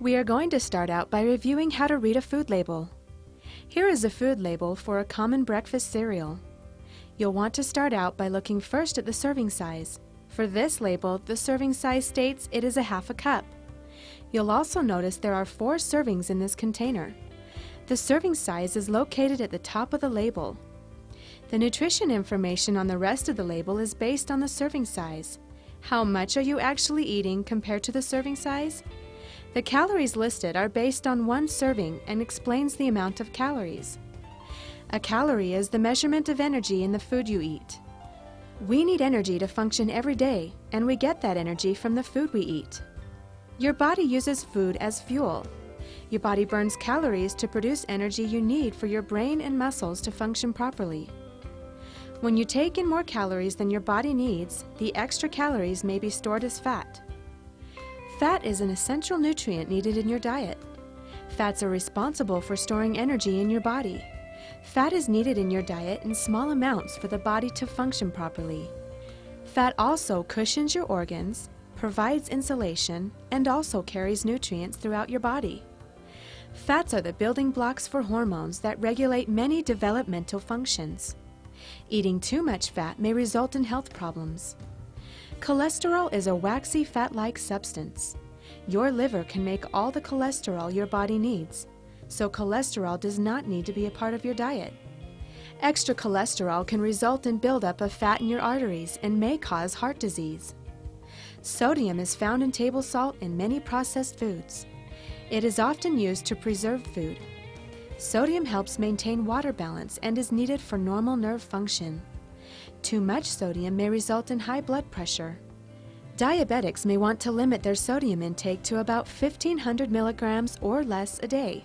We are going to start out by reviewing how to read a food label. Here is a food label for a common breakfast cereal. You'll want to start out by looking first at the serving size. For this label, the serving size states it is a half a cup. You'll also notice there are 4 servings in this container. The serving size is located at the top of the label. The nutrition information on the rest of the label is based on the serving size. How much are you actually eating compared to the serving size? The calories listed are based on 1 serving and explains the amount of calories. A calorie is the measurement of energy in the food you eat. We need energy to function every day, and we get that energy from the food we eat. Your body uses food as fuel. Your body burns calories to produce energy you need for your brain and muscles to function properly. When you take in more calories than your body needs, the extra calories may be stored as fat. Fat is an essential nutrient needed in your diet. Fats are responsible for storing energy in your body. Fat is needed in your diet in small amounts for the body to function properly. Fat also cushions your organs, provides insulation, and also carries nutrients throughout your body. Fats are the building blocks for hormones that regulate many developmental functions. Eating too much fat may result in health problems. Cholesterol is a waxy fat-like substance. Your liver can make all the cholesterol your body needs, so cholesterol does not need to be a part of your diet. Extra cholesterol can result in buildup of fat in your arteries and may cause heart disease. Sodium is found in table salt in many processed foods. It is often used to preserve food. Sodium helps maintain water balance and is needed for normal nerve function. Too much sodium may result in high blood pressure. Diabetics may want to limit their sodium intake to about 1,500 milligrams or less a day.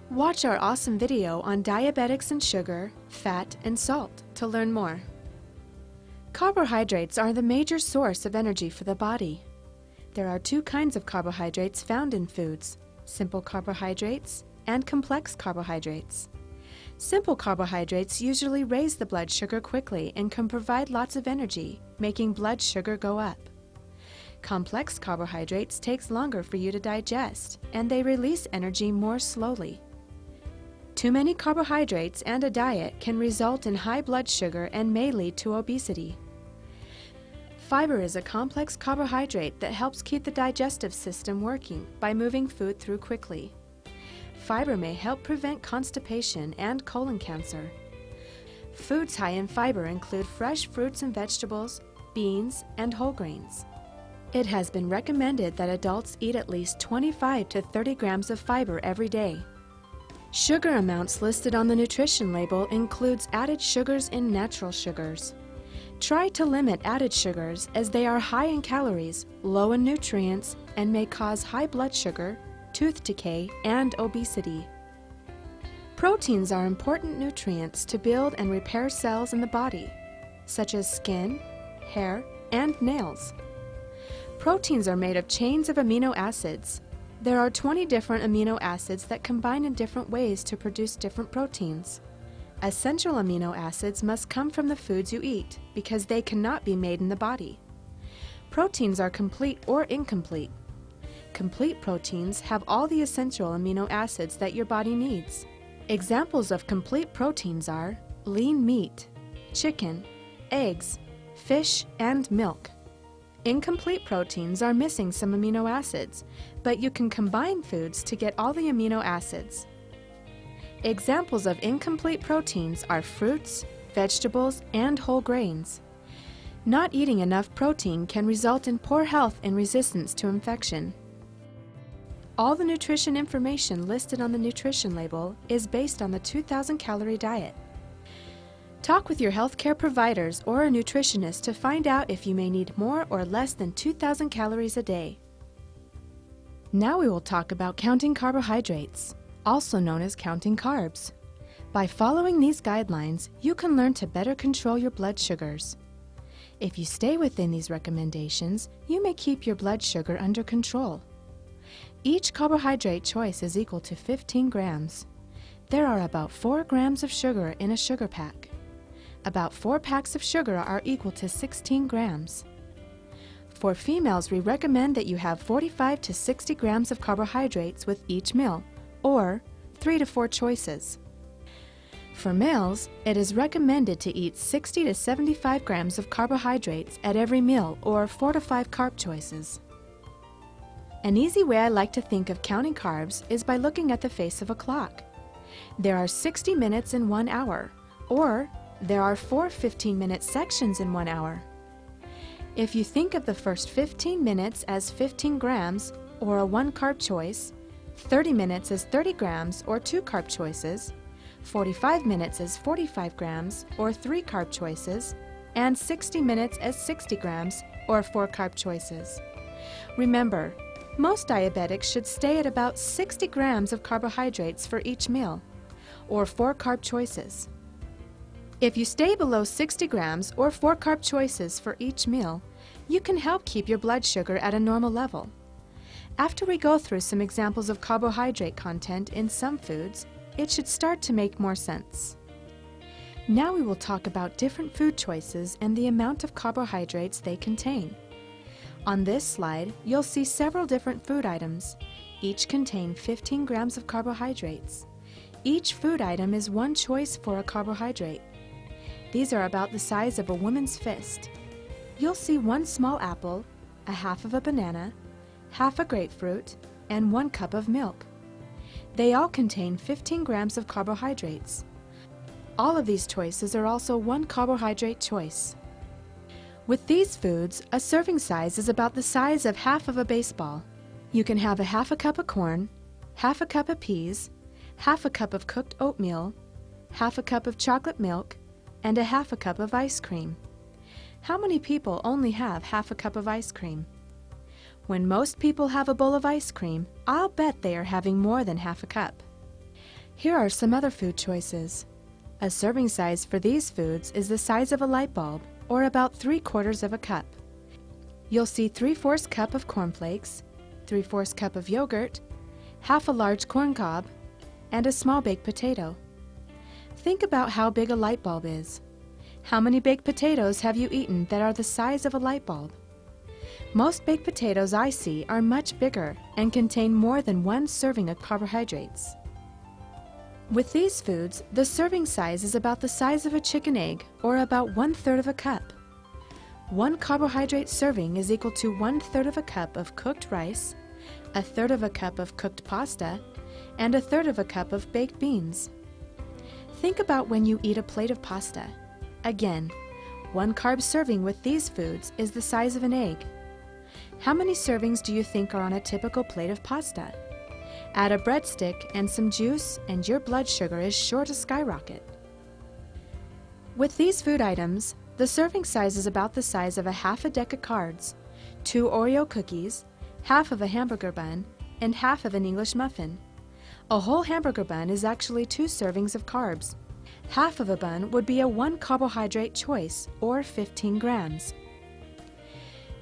Watch our awesome video on diabetics and sugar, fat, and salt to learn more. Carbohydrates are the major source of energy for the body. There are 2 kinds of carbohydrates found in foods: simple carbohydrates and complex carbohydrates. Simple carbohydrates usually raise the blood sugar quickly and can provide lots of energy, making blood sugar go up. Complex carbohydrates takes longer for you to digest, and they release energy more slowly. Too many carbohydrates and a diet can result in high blood sugar and may lead to obesity. Fiber is a complex carbohydrate that helps keep the digestive system working by moving food through quickly. Fiber may help prevent constipation and colon cancer. Foods high in fiber include fresh fruits and vegetables, beans, and whole grains. It has been recommended that adults eat at least 25 to 30 grams of fiber every day. Sugar amounts listed on the nutrition label includes added sugars and natural sugars. Try to limit added sugars as they are high in calories, low in nutrients, and may cause high blood sugar, tooth decay, and obesity. Proteins are important nutrients to build and repair cells in the body, such as skin, hair, and nails. Proteins are made of chains of amino acids. There are 20 different amino acids that combine in different ways to produce different proteins. Essential amino acids must come from the foods you eat because they cannot be made in the body. Proteins are complete or incomplete. Complete proteins have all the essential amino acids that your body needs. Examples of complete proteins are lean meat, chicken, eggs, fish, and milk. Incomplete proteins are missing some amino acids, but you can combine foods to get all the amino acids. Examples of incomplete proteins are fruits, vegetables, and whole grains. Not eating enough protein can result in poor health and resistance to infection. All the nutrition information listed on the nutrition label is based on the 2,000 calorie diet. Talk with your healthcare providers or a nutritionist to find out if you may need more or less than 2,000 calories a day. Now we will talk about counting carbohydrates, also known as counting carbs. By following these guidelines, you can learn to better control your blood sugars. If you stay within these recommendations, you may keep your blood sugar under control. Each carbohydrate choice is equal to 15 grams. There are about 4 grams of sugar in a sugar pack. About 4 packs of sugar are equal to 16 grams. For females, we recommend that you have 45 to 60 grams of carbohydrates with each meal, or 3 to 4 choices. For males, it is recommended to eat 60 to 75 grams of carbohydrates at every meal, or 4 to 5 carb choices. An easy way I like to think of counting carbs is by looking at the face of a clock. There are 60 minutes in 1 hour, or there are 4 15-minute sections in 1 hour. If you think of the first 15 minutes as 15 grams, or a 1 carb choice, 30 minutes as 30 grams, or 2 carb choices, 45 minutes as 45 grams, or 3 carb choices, and 60 minutes as 60 grams, or 4 carb choices. Remember, most diabetics should stay at about 60 grams of carbohydrates for each meal, or 4 carb choices. If you stay below 60 grams or 4 carb choices for each meal, you can help keep your blood sugar at a normal level. After we go through some examples of carbohydrate content in some foods, it should start to make more sense. Now we will talk about different food choices and the amount of carbohydrates they contain. On this slide, you'll see several different food items. Each contain 15 grams of carbohydrates. Each food item is one choice for a carbohydrate. These are about the size of a woman's fist. You'll see 1 small apple, a half of a banana, half a grapefruit, and 1 cup of milk. They all contain 15 grams of carbohydrates. All of these choices are also 1 carbohydrate choice. With these foods, a serving size is about the size of half of a baseball. You can have a half a cup of corn, half a cup of peas, half a cup of cooked oatmeal, half a cup of chocolate milk, and a half a cup of ice cream. How many people only have half a cup of ice cream? When most people have a bowl of ice cream, I'll bet they are having more than half a cup. Here are some other food choices. A serving size for these foods is the size of a light bulb, or about 3/4 of a cup. You'll see 3/4 cup of cornflakes, 3/4 cup of yogurt, half a large corn cob, and a small baked potato. Think about how big a light bulb is. How many baked potatoes have you eaten that are the size of a light bulb? Most baked potatoes I see are much bigger and contain more than 1 serving of carbohydrates. With these foods, the serving size is about the size of a chicken egg, or about 1/3 of a cup. 1 carbohydrate serving is equal to 1/3 of a cup of cooked rice, 1/3 of a cup of cooked pasta, and 1/3 of a cup of baked beans. Think about when you eat a plate of pasta. Again, 1 carb serving with these foods is the size of an egg. How many servings do you think are on a typical plate of pasta? Add a breadstick and some juice, and your blood sugar is sure to skyrocket. With these food items, the serving size is about the size of a half a deck of cards, 2 Oreo cookies, half of a hamburger bun, and half of an English muffin. A whole hamburger bun is actually 2 servings of carbs. Half of a bun would be a 1 carbohydrate choice, or 15 grams.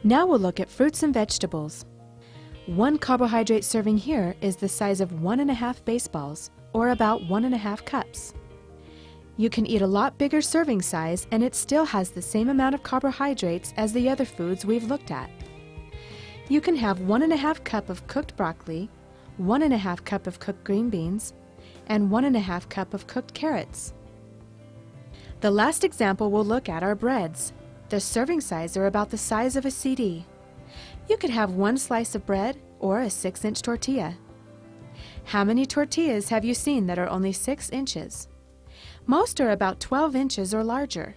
Now we'll look at fruits and vegetables. 1 carbohydrate serving here is the size of 1½ baseballs, or about 1½ cups. You can eat a lot bigger serving size and it still has the same amount of carbohydrates as the other foods we've looked at. You can have 1½ cup of cooked broccoli, 1½ cup of cooked green beans, and 1½ cup of cooked carrots. The last example we'll look at are breads. The serving size are about the size of a CD. You could have 1 slice of bread or a 6-inch tortilla. How many tortillas have you seen that are only 6 inches? Most are about 12 inches or larger.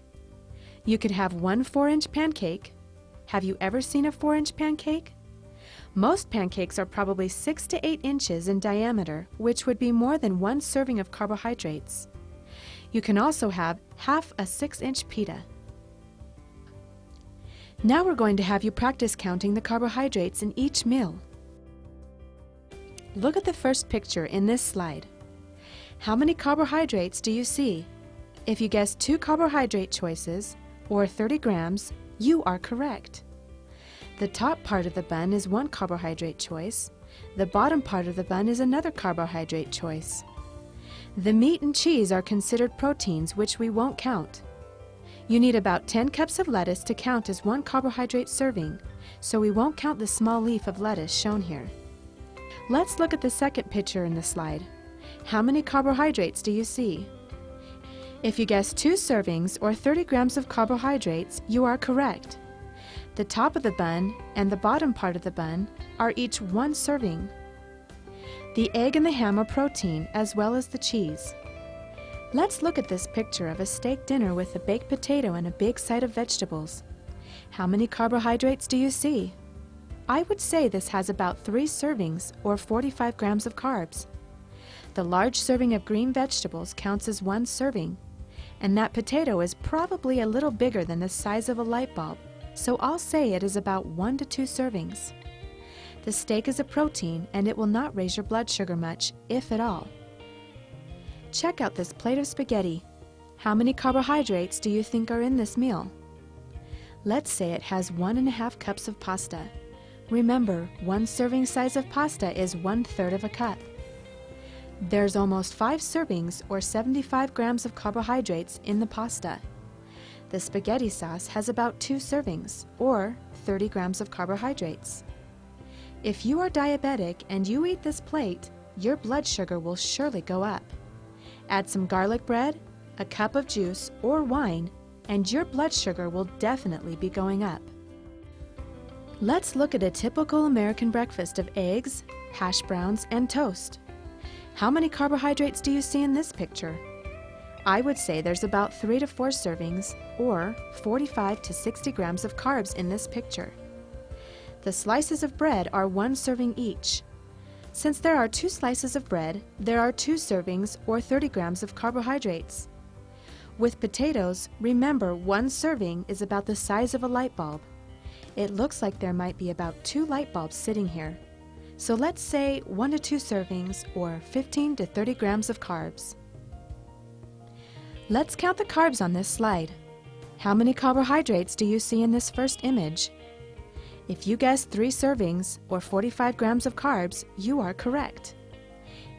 You could have 1 4-inch pancake. Have you ever seen a 4-inch pancake? Most pancakes are probably 6 to 8 inches in diameter, which would be more than 1 serving of carbohydrates. You can also have half a 6-inch pita. Now we're going to have you practice counting the carbohydrates in each meal. Look at the first picture in this slide. How many carbohydrates do you see? If you guessed 2 carbohydrate choices, or 30 grams, you are correct. The top part of the bun is 1 carbohydrate choice. The bottom part of the bun is another carbohydrate choice. The meat and cheese are considered proteins, which we won't count. You need about 10 cups of lettuce to count as one carbohydrate serving, so we won't count the small leaf of lettuce shown here. Let's look at the second picture in the slide. How many carbohydrates do you see? If you guessed 2 servings or 30 grams of carbohydrates, you are correct. The top of the bun and the bottom part of the bun are each 1 serving. The egg and the ham are protein, as well as the cheese. Let's look at this picture of a steak dinner with a baked potato and a big side of vegetables. How many carbohydrates do you see? I would say this has about 3 servings or 45 grams of carbs. The large serving of green vegetables counts as 1 serving, and that potato is probably a little bigger than the size of a light bulb, so I'll say it is about 1 to 2 servings. The steak is a protein and it will not raise your blood sugar much, if at all. Check out this plate of spaghetti. How many carbohydrates do you think are in this meal? Let's say it has 1½ cups of pasta. Remember, 1 serving size of pasta is 1/3 of a cup. There's almost 5 servings or 75 grams of carbohydrates in the pasta. The spaghetti sauce has about 2 servings or 30 grams of carbohydrates. If you are diabetic and you eat this plate, your blood sugar will surely go up. Add some garlic bread, a cup of juice or wine, and your blood sugar will definitely be going up. Let's look at a typical American breakfast of eggs, hash browns, and toast. How many carbohydrates do you see in this picture? I would say there's about 3 to 4 servings or 45 to 60 grams of carbs in this picture. The slices of bread are 1 serving each. Since there are 2 slices of bread, there are 2 servings or 30 grams of carbohydrates. With potatoes, remember 1 serving is about the size of a light bulb. It looks like there might be about 2 light bulbs sitting here. So let's say 1 to 2 servings or 15 to 30 grams of carbs. Let's count the carbs on this slide. How many carbohydrates do you see in this first image? If you guessed 3 servings or 45 grams of carbs, you are correct.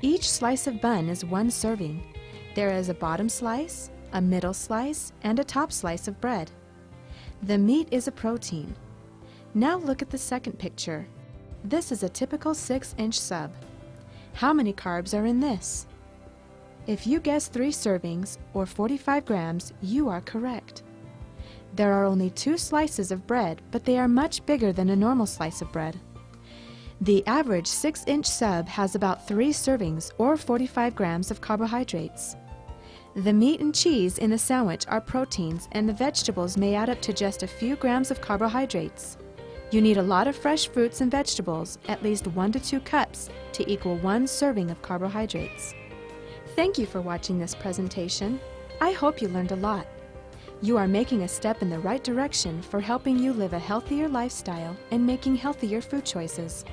Each slice of bun is 1 serving. There is a bottom slice, a middle slice, and a top slice of bread. The meat is a protein. Now look at the second picture. This is a typical 6-inch sub. How many carbs are in this? If you guessed 3 servings or 45 grams, you are correct. There are only 2 slices of bread, but they are much bigger than a normal slice of bread. The average 6-inch sub has about 3 servings or 45 grams of carbohydrates. The meat and cheese in the sandwich are proteins, and the vegetables may add up to just a few grams of carbohydrates. You need a lot of fresh fruits and vegetables, at least 1 to 2 cups, to equal 1 serving of carbohydrates. Thank you for watching this presentation. I hope you learned a lot. You are making a step in the right direction for helping you live a healthier lifestyle and making healthier food choices.